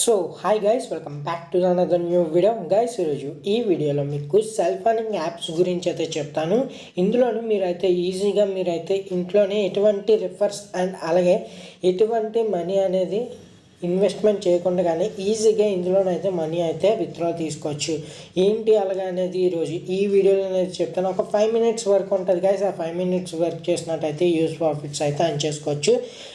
So hi guys, welcome back to another new video. Guys, ఈరోజు ఈ వీడియోలో మీకు సెల్ఫ్ ఎర్నింగ్ యాప్స్ గురించి అయితే చెప్తాను. ఇందులోనూ మీరైతే ఈజీగా మీరైతే ఇంట్లోనే ఎటువంటి రిఫర్స్ అండ్ అలాగే ఎటువంటి మనీ అనేది ఇన్వెస్ట్మెంట్ చేయకుండా కానీ ఈజీగా ఇందులోనైతే మనీ అయితే విత్డ్రా తీసుకోవచ్చు. ఏంటి అలాగే అనేది ఈరోజు ఈ వీడియోలో అనేది చెప్తాను. ఒక 5 minutes వర్క్ ఉంటుంది గైస్. ఆ 5 minutes వర్క్ చేసినట్టయితే యూస్ ప్రాఫిట్స్ అయితే అర్న్ చేసుకోవచ్చు.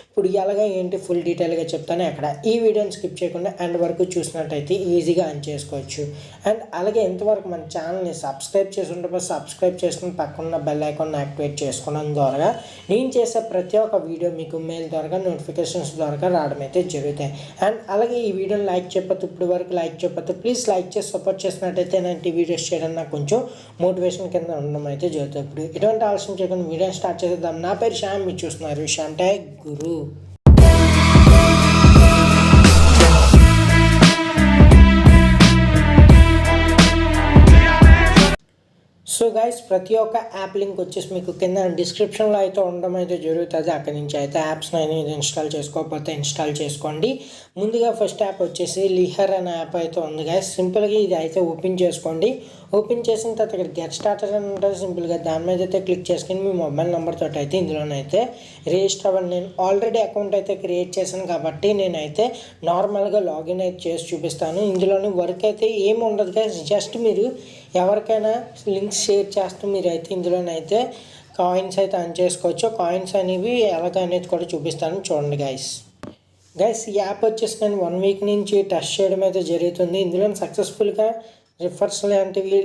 ఇప్పుడు ఎలాగా ఏంటి ఫుల్ డీటెయిల్గా చెప్తాను. అక్కడ ఈ వీడియోని స్కిప్ చేయకుండా ఎండ్ వరకు చూసినట్టయితే ఈజీగా అర్న్ చేసుకోవచ్చు. అండ్ అలాగే ఎంతవరకు మన ఛానల్ని సబ్స్క్రైబ్ చేసుకుంటే సబ్స్క్రైబ్ చేసుకుని పక్కన బెల్ ఐకాన్ యాక్టివేట్ చేసుకోవడం ద్వారా నేను చేసే ప్రతి ఒక్క వీడియో మీకు మెయిల్ ద్వారా నోటిఫికేషన్స్ ద్వారా రావడం అయితే జరుగుతాయి. అండ్ అలాగే ఈ వీడియోని లైక్ చెప్పొద్దు, ఇప్పుడు వరకు లైక్ చెప్పొద్దు, ప్లీజ్ లైక్ చేసి సపోర్ట్ చేసినట్టయితే ఇలాంటి వీడియోస్ చేయడం నాకు కొంచెం మోటివేషన్ కింద ఉండడం అయితే జరుగుతుంది. ఇప్పుడు ఎటువంటి ఆలస్యం చేయకుండా వీడియోని స్టార్ట్ చేద్దాం. నా పేరు శ్యామ్, మీరు చూస్తున్నారు శ్యామ్ టెక్ గురు. సో గైస్, ప్రతి ఒక్క యాప్ లింక్ వచ్చేసి మీకు కింద డిస్క్రిప్షన్లో అయితే ఉండడం అయితే జరుగుతుంది. అక్కడి నుంచి అయితే యాప్స్ని అనేది ఇన్స్టాల్ చేసుకోకపోతే ఇన్స్టాల్ చేసుకోండి. ముందుగా ఫస్ట్ యాప్ వచ్చేసి లిహర్ అనే యాప్ అయితే ఉంది గైస్. సింపుల్గా ఇది అయితే ఓపెన్ చేసుకోండి. ఓపెన్ చేసిన తర్వాత ఇక్కడ గెట్ స్టార్టర్ అని ఉంటుంది. సింపుల్గా దాని మీద అయితే క్లిక్ చేసుకుని మీ మొబైల్ నెంబర్తో అయితే ఇందులోనైతే రిజిస్టర్ అవ్వండి. నేను ఆల్రెడీ అకౌంట్ అయితే క్రియేట్ చేశాను కాబట్టి నేనైతే నార్మల్గా లాగిన్ అయితే చేసి చూపిస్తాను. ఇందులోని వర్క్ అయితే ఏమి ఉండదు గైస్. జస్ట్ మీరు ఎవరికైనా లింక్స్ షేర్ చేస్తూ మీరైతే ఇందులోనైతే కాయిన్స్ అయితే అర్న్ చేసుకోవచ్చు. కాయిన్స్ అనేవి ఎలాగనేది కూడా చూపిస్తాను, చూడండి గైస్. ఈ యాప్ వచ్చేసి నేను 1 week నుంచి టెస్ట్ చేయడం అయితే జరుగుతుంది. ఇందులో సక్సెస్ఫుల్గా రిఫర్స్ లాంటివి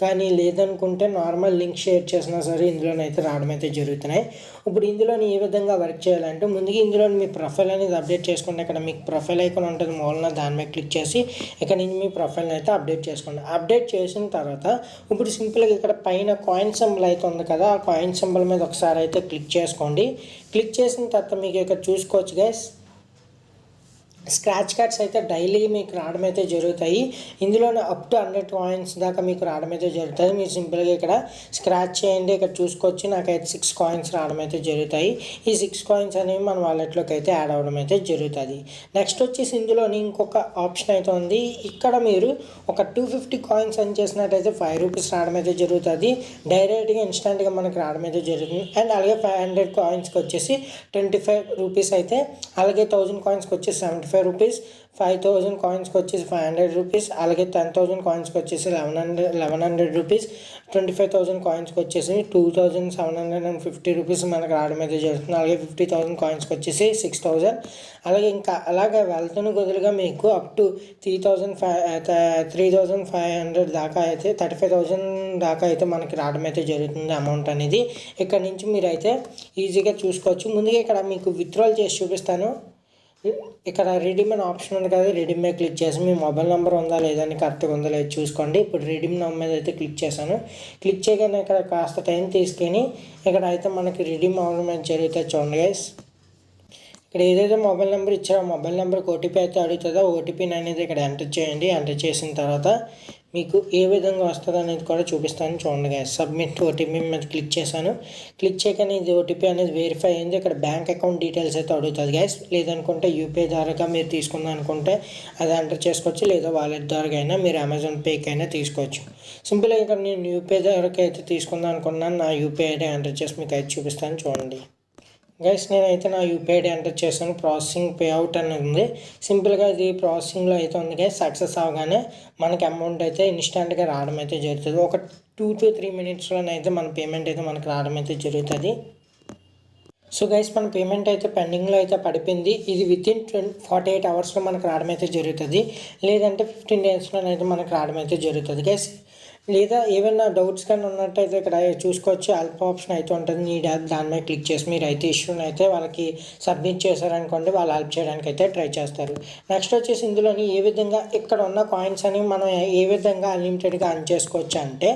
కానీ లేదనుకుంటే నార్మల్ లింక్ షేర్ చేసినా సరే ఇందులోనైతే రావడం అయితే జరుగుతున్నాయి. ఇప్పుడు ఇందులోని ఏ విధంగా వర్క్ చేయాలంటే ముందుగా ఇందులో మీ ప్రొఫైల్ అనేది అప్డేట్ చేసుకోండి. ఇక్కడ మీకు ప్రొఫైల్ ఐకాన్ ఉంటుంది మూలన, దాని మీద క్లిక్ చేసి ఇక్కడ నుంచి మీ ప్రొఫైల్ని అయితే అప్డేట్ చేసుకోండి. అప్డేట్ చేసిన తర్వాత ఇప్పుడు సింపుల్గా ఇక్కడ పైన కాయిన్ సింబల్ అయితే ఉంది కదా, ఆ కాయిన్ సింబల్ మీద ఒకసారి అయితే క్లిక్ చేసుకోండి. క్లిక్ చేసిన తర్వాత మీకు ఇక్కడ చూసుకోవచ్చు గైస్, స్క్రాచ్ కార్డ్స్ అయితే డైలీ మీకు రావడం అయితే జరుగుతాయి. ఇందులోనే అప్ టు 100 కాయిన్స్ దాకా మీకు రావడం అయితే జరుగుతుంది. మీరు సింపుల్గా ఇక్కడ స్క్రాచ్ చేయండి. ఇక్కడ చూసుకోవచ్చు, నాకైతే 6 కాయిన్స్ రావడం అయితే జరుగుతాయి. ఈ 6 కాయిన్స్ అనేవి మన వాలెట్లోకి అయితే యాడ్ అవ్వడం అయితే జరుగుతుంది. నెక్స్ట్ వచ్చేసి ఇందులోని ఇంకొక ఆప్షన్ అయితే ఉంది. ఇక్కడ మీరు ఒక 250 కాయిన్స్ అని చేసినట్టయితే 5 రూపీస్ రావడం అయితే జరుగుతుంది. డైరెక్ట్గా ఇన్స్టెంట్గా మనకి రావడం అయితే జరుగుతుంది. అండ్ అలాగే 500 కాయిన్స్కి వచ్చేసి 25 రూపీస్ అయితే, అలాగే 1000 కాయిన్స్కి వచ్చేసి 75 రూపీస్, 5000 కాయిన్స్కి వచ్చేసి 500 రూపీస్, అలాగే 10,000 కాయిన్స్కి వచ్చేసి 1100 రూపీస్, 25,000 కాయిన్స్కి వచ్చేసి 2750 రూపీస్ మనకు రావడం అయితే జరుగుతుంది. అలాగే 50,000 కాయిన్స్కి వచ్చేసి 6000, అలాగే ఇంకా అలాగే వెళ్తున్న కొద్దిగా మీకు అప్ టు 3,500 దాకా అయితే 35,000 దాకా అయితే మనకి రావడం అయితే జరుగుతుంది అమౌంట్ అనేది. ఇక్కడ నుంచి మీరు అయితే ఈజీగా చూసుకోవచ్చు. ముందుగా ఇక్కడ మీకు విత్డ్రాల్ చేసి చూపిస్తాను. ఇక్కడ రెడీమ్ అనే ఆప్షన్ ఉంది కదా, రెడీమ్ మీద క్లిక్ చేసి మీ మొబైల్ నెంబర్ ఉందా లేదని కరెక్ట్గా ఉందా లేదు చూసుకోండి. ఇప్పుడు రెడీమ్ నెంబర్ మీద అయితే క్లిక్ చేశాను. క్లిక్ చేయగానే ఇక్కడ కాస్త టైం తీసుకొని ఇక్కడ అయితే మనకి రెడీమ్ అవ్వడం అయితే జరుగుతుంది. చూడండి గైస్, ఇక్కడ ఏదైతే మొబైల్ నెంబర్ ఇచ్చారో మొబైల్ నెంబర్కి ఓటీపీ అయితే అడుగుతుందో ఓటీపీని అనేది ఇక్కడ ఎంటర్ చేయండి. ఎంటర్ చేసిన తర్వాత మీకు ఏ విధంగా వస్తుంది అనేది కూడా చూపిస్తాను, చూడండి గైస్. సబ్మిట్ ఓటీపీ మీద క్లిక్ చేశాను. క్లిక్ చేయగానే ఇది ఓటీపీ అనేది వెరిఫై అయింది. ఇక్కడ బ్యాంక్ అకౌంట్ డీటెయిల్స్ అయితే అడుగుతుంది గైస్. లేదనుకుంటే యూపీఐ ద్వారా మీరు తీసుకుందాం అనుకుంటే అది ఎంటర్ చేసుకోవచ్చు, లేదా వాలెట్ ద్వారా అయినా మీరు అమెజాన్ పేకి అయినా తీసుకోవచ్చు. సింపుల్గా ఇక్కడ నేను యూపీఐ ద్వారా అయితే తీసుకుందాం అనుకున్నాను. నా యూపీఐ ఐడి ఎంటర్ చేసి మీకు అయితే చూపిస్తాను, చూడండి గైస్. నేనైతే నా యూపీఐ ఐడి ఎంటర్ చేశాను. ప్రాసెసింగ్ పే అవుట్ అని ఉంది. సింపుల్గా ఇది ప్రాసెసింగ్లో అయితే ఉంది గైస్. సక్సెస్ అవగానే మనకి అమౌంట్ అయితే ఇన్స్టెంట్గా రావడం అయితే జరుగుతుంది. ఒక 2 to 3 minutesలోనైతే మన పేమెంట్ అయితే మనకు రావడం అయితే జరుగుతుంది. సో గైస్, మన పేమెంట్ అయితే పెండింగ్లో అయితే పడిపోయింది. ఇది వితిన్ 48 అవర్స్లో మనకు రావడం అయితే జరుగుతుంది, లేదంటే 15 daysలోనైతే మనకు రావడం అయితే జరుగుతుంది గైస్. లేదా ఏమైనా డౌట్స్ కానీ ఉన్నట్టయితే ఇక్కడ చూసుకోవచ్చు, హెల్ప్ ఆప్షన్ అయితే ఉంటుంది. నీడ్ యాప్ దాని మీద క్లిక్ చేసి మీరు అయితే ఇష్యూని అయితే వాళ్ళకి సబ్మిట్ చేశారనుకోండి, వాళ్ళు హెల్ప్ చేయడానికి అయితే ట్రై చేస్తారు. నెక్స్ట్ వచ్చేసి ఇందులోని ఏ విధంగా ఇక్కడ ఉన్న కాయిన్స్ అని మనం ఏ విధంగా అన్లిమిటెడ్గా అర్న్ చేసుకోవచ్చు అంటే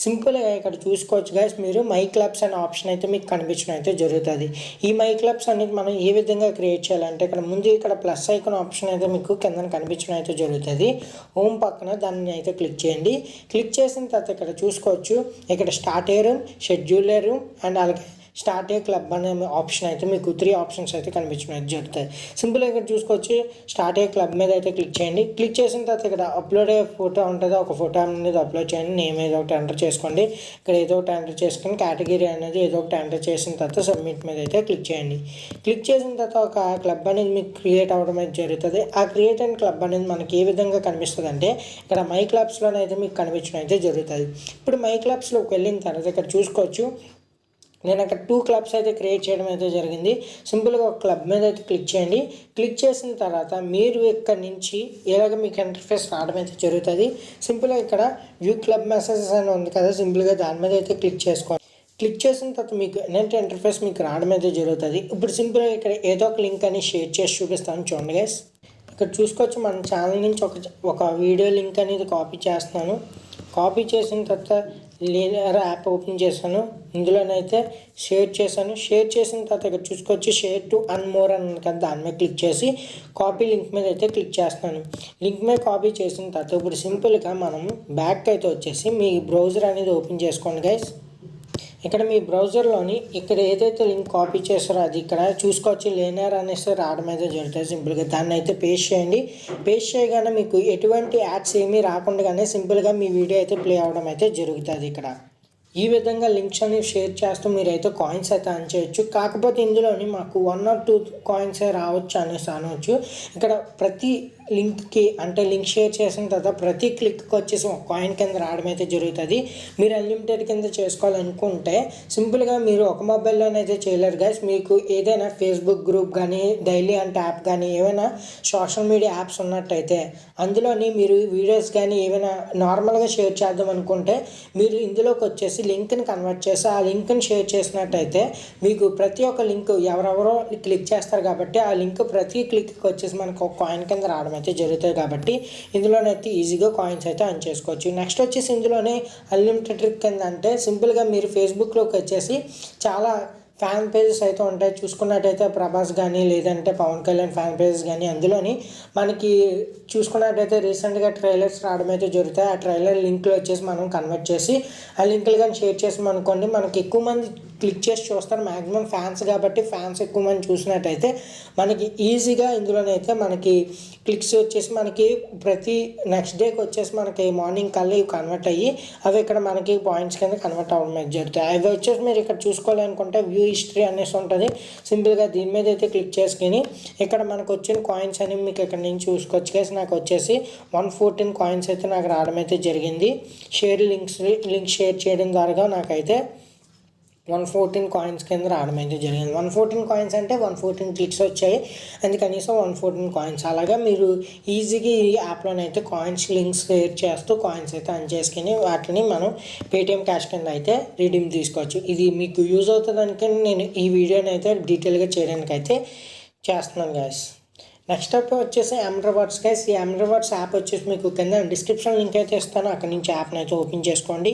సింపుల్గా ఇక్కడ చూసుకోవచ్చు గైస్. మీరు మై క్లబ్స్ అనే ఆప్షన్ అయితే మీకు కనిపించడం అయితే జరుగుతుంది. ఈ మై క్లబ్స్ అనేది మనం ఏ విధంగా క్రియేట్ చేయాలంటే ఇక్కడ ముందు ఇక్కడ ప్లస్ ఐకాన్ ఆప్షన్ అయితే మీకు కింద కనిపించడం అయితే జరుగుతుంది. హోమ్ పక్కన దాన్ని అయితే క్లిక్ చేయండి. క్లిక్ చేసి తర్వాత ఇక్కడ చూసుకోవచ్చు, ఇక్కడ స్టార్ట్ అయ్యారు, షెడ్యూలరు అండ్ అలాగే స్టార్ట్ ఏ క్లబ్ అనే ఆప్షన్ అయితే మీకు 3 ఆప్షన్స్ అయితే కనిపించడం జరుగుతాయి. సింపుల్గా ఇక్కడ చూసుకోవచ్చు. స్టార్ట్ ఏ క్లబ్ మీద అయితే క్లిక్ చేయండి. క్లిక్ చేసిన తర్వాత ఇక్కడ అప్లోడ్ అయ్యే ఫోటో ఉంటుంది, ఒక ఫోటో అనేది అప్లోడ్ చేయండి. నేమ్ ఏదో ఒకటి ఎంటర్ చేసుకోండి. ఇక్కడ ఏదో ఒకటి ఎంటర్ చేసుకొని కేటగిరీ అనేది ఏదో ఒకటి ఎంటర్ చేసిన తర్వాత సబ్మిట్ మీద అయితే క్లిక్ చేయండి. క్లిక్ చేసిన తర్వాత ఒక క్లబ్ అనేది మీకు క్రియేట్ అవ్వడం అయితే జరుగుతుంది. ఆ క్రియేట్ అయిన క్లబ్ అనేది మనకి ఏ విధంగా కనిపిస్తుంది అంటే ఇక్కడ మై క్లబ్స్లోనైతే మీకు కనిపించడం అయితే జరుగుతుంది. ఇప్పుడు మై క్లబ్స్లోకి వెళ్ళిన తర్వాత ఇక్కడ చూసుకోవచ్చు. నేను అక్కడ 2 క్లబ్స్ అయితే క్రియేట్ చేయడం అయితే జరిగింది. సింపుల్గా ఒక క్లబ్ మీద అయితే క్లిక్ చేయండి. క్లిక్ చేసిన తర్వాత మీరు ఇక్కడ నుంచి ఇలాగ మీకు ఇంటర్ఫేస్ రావడం అయితే జరుగుతుంది. సింపుల్గా ఇక్కడ వ్యూ క్లబ్ మెసేజెస్ అని ఉంది కదా, సింపుల్గా దాని మీద అయితే క్లిక్ చేసుకోండి. క్లిక్ చేసిన తర్వాత మీకు నెట్ ఇంటర్ఫేస్ మీకు రావడం అయితే జరుగుతుంది. ఇప్పుడు సింపుల్గా ఇక్కడ ఏదో ఒక లింక్ అని షేర్ చేసి చూపిస్తాను చూడండి గైస్. ఇక్కడ చూసుకోవచ్చు మన ఛానల్ నుంచి ఒక వీడియో లింక్ అనేది కాపీ చేస్తున్నాను. కాపీ చేసిన తర్వాత లీనర్ యాప్ ఓపెన్ చేశాను. ఇందులోనైతే షేర్ చేశాను. షేర్ చేసిన తర్వాత ఇక్కడ చూసుకోవచ్చు షేర్ టు అన్ మోర్ అని కదా, దాని మీద క్లిక్ చేసి కాపీ లింక్ మీద అయితే క్లిక్ చేస్తున్నాను. లింక్ మీద కాపీ చేసిన తర్వాత ఇప్పుడు సింపుల్గా మనం బ్యాక్ అయితే వచ్చేసి మీ బ్రౌజర్ అనేది ఓపెన్ చేసుకోండి గైస్. ఇక్కడ మీ బ్రౌజర్లోని ఇక్కడ ఏదైతే లింక్ కాపీ చేస్తారో అది ఇక్కడ చూసుకోవచ్చు లీనర్ అనేసి రావడం అయితే జరుగుతుంది. సింపుల్గా దాన్ని అయితే పేస్ట్ చేయండి. పేస్ట్ చేయగానే మీకు ఎటువంటి యాడ్స్ ఏమీ రాకుండానే సింపుల్గా మీ వీడియో అయితే ప్లే అవ్వడం అయితే జరుగుతుంది. ఇక్కడ ఈ విధంగా లింక్స్ అనేవి షేర్ చేస్తూ మీరైతే కాయిన్స్ అయితే అర్న్ చేయొచ్చు. కాకపోతే ఇందులోని మాకు 1 or 2 కాయిన్సే రావచ్చు అనేసి అనవచ్చు. ఇక్కడ ప్రతి లింక్కి అంటే లింక్ షేర్ చేసిన తర్వాత ప్రతి క్లిక్కి వచ్చేసి ఒక కాయిన్ కింద రావడం అయితే జరుగుతుంది. మీరు అన్లిమిటెడ్ కింద చేసుకోవాలనుకుంటే సింపుల్గా మీరు ఒక మొబైల్లోనైతే చేయలేరు గైస్. మీకు ఏదైనా ఫేస్బుక్ గ్రూప్ కానీ డైలీ అంటే యాప్ కానీ ఏమైనా సోషల్ మీడియా యాప్స్ ఉన్నట్టయితే అందులోని మీరు వీడియోస్ కానీ ఏమైనా నార్మల్గా షేర్ చేద్దాం అనుకుంటే మీరు ఇందులోకి వచ్చేసి లింక్ని కన్వర్ట్ చేసి ఆ లింక్ని షేర్ చేసినట్టయితే మీకు ప్రతి ఒక్క లింక్ ఎవరెవరో క్లిక్ చేస్తారు కాబట్టి ఆ లింక్ ప్రతి క్లిక్కి వచ్చేసి మనకు ఒక కాయిన్ కింద రావడం అయితే జరుగుతుంది. కాబట్టి ఇందులోనైతే ఈజీగా కాయిన్స్ అయితే అర్న్ చేసుకోవచ్చు. నెక్స్ట్ వచ్చేసి ఇందులోనే అన్లిమిటెడ్ ట్రిక్ కింద అంటే సింపుల్గా మీరు ఫేస్బుక్లోకి వచ్చేసి చాలా ఫ్యాన్ పేజెస్ అయితే ఉంటాయి. చూసుకున్నట్టయితే ప్రభాస్ కానీ లేదంటే పవన్ కళ్యాణ్ ఫ్యాన్ పేజెస్ కానీ అందులోని మనకి చూసుకున్నట్టయితే రీసెంట్గా ట్రైలర్స్ రావడం అయితే జరుగుతాయి. ఆ ట్రైలర్ లింక్లు వచ్చేసి మనం కన్వర్ట్ చేసి ఆ లింకులు కానీ షేర్ చేసాం అనుకోండి మనకి ఎక్కువ మంది క్లిక్ చేసి చూస్తారు. మ్యాక్సిమం ఫ్యాన్స్ కాబట్టి ఫ్యాన్స్ ఎక్కువ మంది చూసినట్టయితే మనకి ఈజీగా ఇందులోనైతే మనకి క్లిక్స్ వచ్చేసి మనకి ప్రతి నెక్స్ట్ డేకి వచ్చేసి మనకి మార్నింగ్ కల్లా ఇవి కన్వర్ట్ అయ్యి అవి ఇక్కడ మనకి పాయింట్స్ కింద కన్వర్ట్ అవ్వడం అయితే జరుగుతాయి. అవి వచ్చేసి మీరు ఇక్కడ చూసుకోవాలనుకుంటే వ్యూ హిస్టరీ అనేసి ఉంటుంది. సింపుల్గా దీని మీద అయితే క్లిక్ చేసుకుని ఇక్కడ మనకు వచ్చిన కాయిన్స్ అనేవి మీకు ఇక్కడ నుంచి చూసుకోవచ్చు కేసు. నాకు వచ్చేసి 114 కాయిన్స్ అయితే నాకు రావడం అయితే జరిగింది. లింక్ షేర్ చేయడం ద్వారా నాకైతే 114 కాయిన్స్ కింద రావడం అయితే జరిగింది. 114 కాయిన్స్ అంటే 114 క్లిక్స్ వచ్చాయి. అందుకనీసం 114 కాయిన్స్. అలాగా మీరు ఈజీగా ఈ యాప్లోనైతే కాయిన్స్ లింక్స్ షేర్ చేస్తూ కాయిన్స్ అయితే అర్న్ చేసుకుని వాటిని మనం పేటిఎం క్యాష్ కింద అయితే రిడీమ్ తీసుకోవచ్చు. ఇది మీకు యూజ్ అవుతుందానికి నేను ఈ వీడియోని అయితే డీటెయిల్గా చేయడానికి అయితే చేస్తున్నాను గైస్. నెక్స్ట్ అప్ వచ్చేసి రివార్డ్స్ గైస్. ఈ రివార్డ్స్ యాప్ వచ్చేసి మీకు కింద డిస్క్రిప్షన్ లింక్ అయితే ఇస్తాను. అక్కడ నుంచి యాప్ని అయితే ఓపెన్ చేసుకోండి.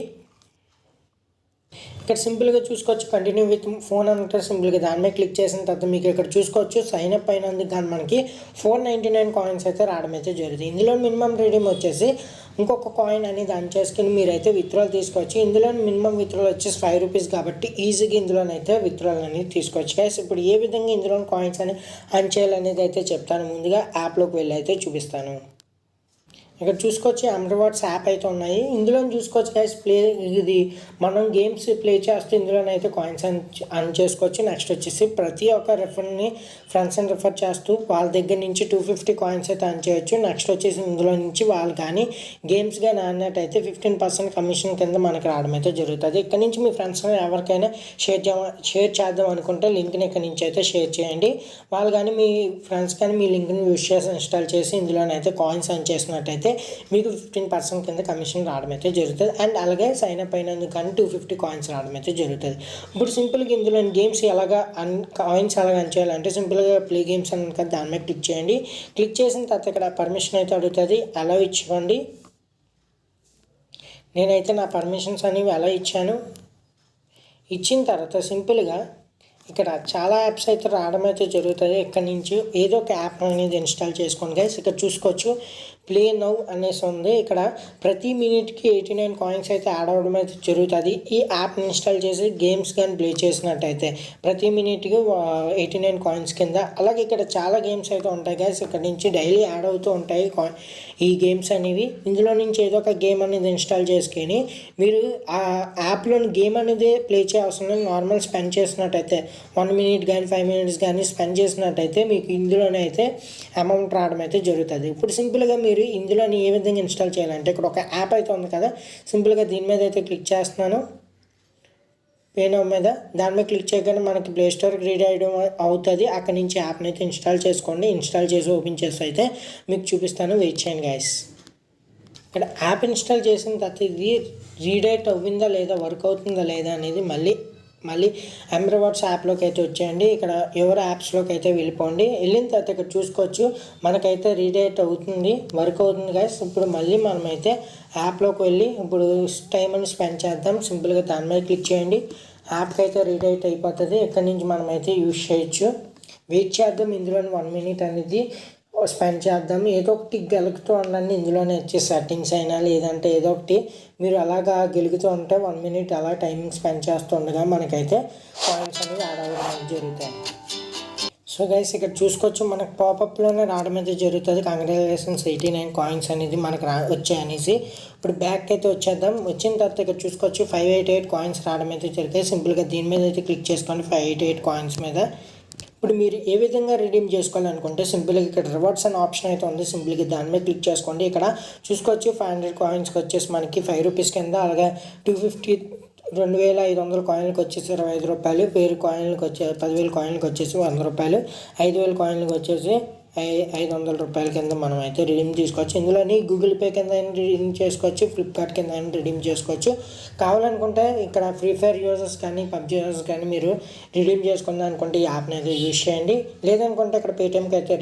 ఇక్కడ సింపుల్గా చూసుకోవచ్చు కంటిన్యూ విత్ ఫోన్ అంటే సింపుల్గా దాని మీద క్లిక్ చేసిన తర్వాత మీకు ఇక్కడ చూసుకోవచ్చు సైన్ అప్ అయినందుకు కానీ మనకి 499 కాయిన్స్ అయితే రావడం అయితే జరుగుతుంది. ఇందులో మినిమం రీడీమ్ వచ్చేసి ఇంకొక కాయిన్ అనేది అర్న్ చేసుకుని మీరైతే విత్డ్రాల్ తీసుకోవచ్చు. ఇందులో మినిమం విత్డ్రాల్ వచ్చేసి 5 రూపీస్ కాబట్టి ఈజీగా ఇందులోనైతే విత్డ్రాల్ అనేది తీసుకోవచ్చు గైస్. ఇప్పుడు ఏ విధంగా ఇందులో కాయిన్స్ అని అర్న్ చేయాలనేది అయితే చెప్తాను. ముందుగా యాప్లోకి వెళ్ళి అయితే చూపిస్తాను. ఇక్కడ చూసుకోవచ్చు రివార్డ్స్ యాప్ అయితే ఉన్నాయి. ఇందులో చూసుకోవచ్చు గైస్ ఇది మనం గేమ్స్ ప్లే చేస్తూ ఇందులోనైతే కాయిన్స్ అర్న్ చేసుకోవచ్చు. నెక్స్ట్ వచ్చేసి ప్రతి ఒక్క రెఫర్ని ఫ్రెండ్స్ అని రెఫర్ చేస్తూ వాళ్ళ దగ్గర నుంచి 250 కాయిన్స్ అయితే అర్న్ చేయొచ్చు. నెక్స్ట్ వచ్చేసి ఇందులో నుంచి వాళ్ళు కానీ గేమ్స్ కానీ ఆడినట్టయితే 15% కమిషన్ కింద మనకి రావడం అయితే జరుగుతుంది. ఇక్కడ నుంచి మీ ఫ్రెండ్స్ ఎవరికైనా షేర్ చేద్దాం అనుకుంటే లింక్ని ఇక్కడ నుంచి అయితే షేర్ చేయండి. వాళ్ళు కానీ మీ ఫ్రెండ్స్ కానీ మీ లింక్ని యూజ్ చేసి ఇన్స్టాల్ చేసి ఇందులోనైతే కాయిన్స్ అర్న్ చేసినట్టయితే మీకు 15% కింద కమిషన్ రావడం అయితే జరుగుతుంది. అండ్ అలాగే సైన్ అప్ అయినందుకు కానీ 250 కాయిన్స్ రావడం అయితే జరుగుతుంది. ఇప్పుడు సింపుల్గా ఇందులో గేమ్స్ ఎలాగా కాయిన్స్ ఎలాగ అర్న్ చేయాలంటే సింపుల్గా ప్లే గేమ్స్ అని కదా దాని మీద క్లిక్ చేయండి. క్లిక్ చేసిన తర్వాత ఇక్కడ పర్మిషన్ అయితే అడుగుతుంది, అలా ఇచ్చుకోండి. నేనైతే నా పర్మిషన్స్ అనేవి అలా ఇచ్చాను. ఇచ్చిన తర్వాత సింపుల్గా ఇక్కడ చాలా యాప్స్ అయితే రావడం అయితే జరుగుతుంది. ఇక్కడ నుంచి ఏదో ఒక యాప్ అనేది ఇన్స్టాల్ చేసుకోండి గైస్. ఇక్కడ చూసుకోవచ్చు ప్లే నౌ అనేసి ఉంది. ఇక్కడ ప్రతి మినిట్కి 89 కాయిన్స్ అయితే యాడ్ అవ్వడం అయితే జరుగుతుంది. ఈ యాప్ ఇన్స్టాల్ చేసి గేమ్స్ కానీ ప్లే చేసినట్టయితే ప్రతి మినిట్కి 89 కాయిన్స్ కింద. అలాగే ఇక్కడ చాలా గేమ్స్ అయితే ఉంటాయి గైస్. ఇక్కడ నుంచి డైలీ యాడ్ అవుతూ ఉంటాయి ఈ గేమ్స్ అనేవి. ఇందులో నుంచి ఏదో ఒక గేమ్ అనేది ఇన్స్టాల్ చేసుకొని మీరు ఆ యాప్లోని గేమ్ అనేది ప్లే చేయాల్సిన నార్మల్ స్పెండ్ చేసినట్టయితే 1 మినిట్ కానీ 5 మినిట్స్ కానీ స్పెండ్ చేసినట్టయితే మీకు ఇందులోనే అయితే అమౌంట్ రావడం అయితే జరుగుతుంది. ఇప్పుడు సింపుల్గా మీరు ఇందులోని ఏ విధంగా ఇన్స్టాల్ చేయాలంటే ఇక్కడ ఒక యాప్ అయితే ఉంది కదా, సింపుల్గా దీని మీద అయితే క్లిక్ చేస్తున్నాను. పే నౌ మీద దాని మీద క్లిక్ చేయగానే మనకి ప్లే స్టోర్కి రీడ్ అయ్యడం అవుతుంది. అక్కడి నుంచి యాప్ని అయితే ఇన్స్టాల్ చేసుకోండి. ఇన్స్టాల్ చేసి ఓపెన్ చేసి అయితే మీకు చూపిస్తాను, వెయిట్ చేయండి గైస్. ఇక్కడ యాప్ ఇన్స్టాల్ చేసిన తర్వాత ఇది రీడైట్ అవ్విందా లేదా, వర్క్ అవుతుందా లేదా అనేది మళ్ళీ రివార్డ్స్ యాప్లోకి అయితే వచ్చేయండి. ఇక్కడ ఎవరి యాప్స్లోకి అయితే వెళ్ళిపోండి. వెళ్ళిన తర్వాత ఇక్కడ చూసుకోవచ్చు మనకైతే రీడైట్ అవుతుంది, వర్క్ అవుతుంది గైస్. ఇప్పుడు మళ్ళీ మనమైతే యాప్లోకి వెళ్ళి ఇప్పుడు టైం అని స్పెండ్ చేద్దాం. సింపుల్గా దాని మీద క్లిక్ చేయండి. యాప్కి అయితే రీడైట్ అయిపోతుంది. ఇక్కడ నుంచి మనమైతే యూజ్ చేయొచ్చు. వెయిట్ చేద్దాం. ఇందులో 1 మినిట్ అనేది స్పెండ్ చేద్దాం. ఏదో ఒకటి గెలుగుతూ ఉండండి. ఇందులోనే వచ్చే సెట్టింగ్స్ అయినా లేదంటే ఏదో ఒకటి మీరు అలాగా గెలుగుతూ ఉంటే 1 మినిట్ అలా టైమింగ్ స్పెండ్ చేస్తూ ఉండగా మనకైతే కాయిన్స్ అనేవి యాడ్ అవ్వడం జరుగుతాయి. సో గైస్ ఇక్కడ చూసుకోవచ్చు మనకు పాపప్లోనే రావడం అయితే జరుగుతుంది. కంగ్రాచులేషన్స్ 89 కాయిన్స్ అనేది మనకు వచ్చాయనేసి. ఇప్పుడు బ్యాక్ అయితే వచ్చేద్దాం. వచ్చిన తర్వాత ఇక్కడ చూసుకోవచ్చు 588 కాయిన్స్ రావడం అయితే జరుగుతాయి. సింపుల్గా దీని మీద అయితే క్లిక్ చేసుకోండి 588 కాయిన్స్ మీద. ఇప్పుడు మీరు ఏ విధంగా రిడీమ్ చేసుకోవాలనుకుంటే సింపుల్గా ఇక్కడ రివార్డ్స్ అనే ఆప్షన్ అయితే ఉంది. సింపుల్గా దాని మీద క్లిక్ చేసుకోండి. ఇక్కడ చూసుకోవచ్చు 500 కాయిన్స్కి వచ్చేసి మనకి 5 రూపీస్ కింద, అలాగే 2500 కాయిన్కి వచ్చేసి 25 రూపాయలు, 1000 కాయిన్కి వచ్చే 10,000 కాయిన్కి వచ్చేసి 100 రూపాయలు, 5,000 కాయిన్కి వచ్చేసి 500 రూపాయల కింద మనం అయితే రిడీమ్ చేసుకోవచ్చు. ఇందులోని గూగుల్ పే కింద రిడీమ్ చేసుకోవచ్చు, ఫ్లిప్కార్ట్ కింద రిడీమ్ చేసుకోవచ్చు. కావాలనుకుంటే ఇక్కడ ఫ్రీ ఫైర్ యూజర్స్ కానీ పబ్జీ యూజర్స్ కానీ మీరు రిడీమ్ చేసుకుందాం అనుకుంటే ఈ యాప్ని అయితే యూజ్ చేయండి. లేదనుకుంటే ఇక్కడ పేటిఎంకి అయితే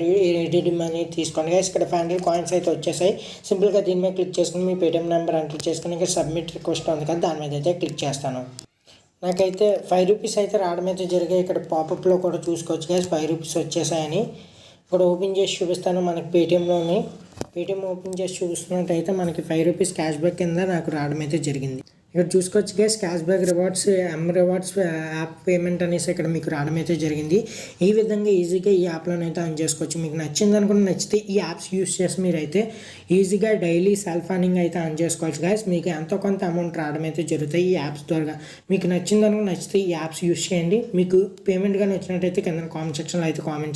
రిడీమ్ అనేది తీసుకోండి గైస్. ఇక్కడ 500 కాయిన్స్ అయితే వచ్చేసాయి. సింపుల్గా దీని మీద క్లిక్ చేసుకుని మీ పేటిఎం నెంబర్ ఎంటర్ చేసుకుని ఇక్కడ సబ్మిట్ రిక్వెస్ట్ ఉంది కదా, దాని మీద అయితే క్లిక్ చేస్తాను. నాకైతే 5 రూపీస్ అయితే రావడం అయితే జరిగాయి. ఇక్కడ పాపప్లో కూడా చూసుకోవచ్చు గైస్ 5 రూపీస్ వచ్చేసాయని. ఇక్కడ ఓపెన్ చేసి చూపిస్తాను. మనకి పేటిఎం ఓపెన్ చేసి చూపిస్తున్నట్టయితే మనకి 5 రూపీస్ క్యాష్ బ్యాక్ కింద నాకు రావడం అయితే జరిగింది. ఇక్కడ చూసుకోవచ్చు guys cash back rewards rewards app payment అనేసి ఇక్కడ మీకు రావడం అయితే జరిగింది. ఈ విధంగా ఈజీగా ఈ యాప్లోనైతే ఆన్ చేసుకోవచ్చు. మీకు నచ్చింది అనుకుంటే నచ్చితే ఈ యాప్స్ యూస్ చేసి మీరైతే ఈజీగా డైలీ సెల్ఫ్ అర్నింగ్ అయితే ఆన్ చేసుకోవచ్చు గైస్. మీకు ఎంతో కొంత అమౌంట్ రావడం అయితే జరుగుతాయి ఈ యాప్స్ ద్వారా. మీకు నచ్చింది అనుకుంటే నచ్చితే ఈ యాప్స్ యూస్ చేయండి. మీకు పేమెంట్ కానీ వచ్చినట్టయితే కింద కామెంట్ సెక్షన్లో అయితే కామెంట్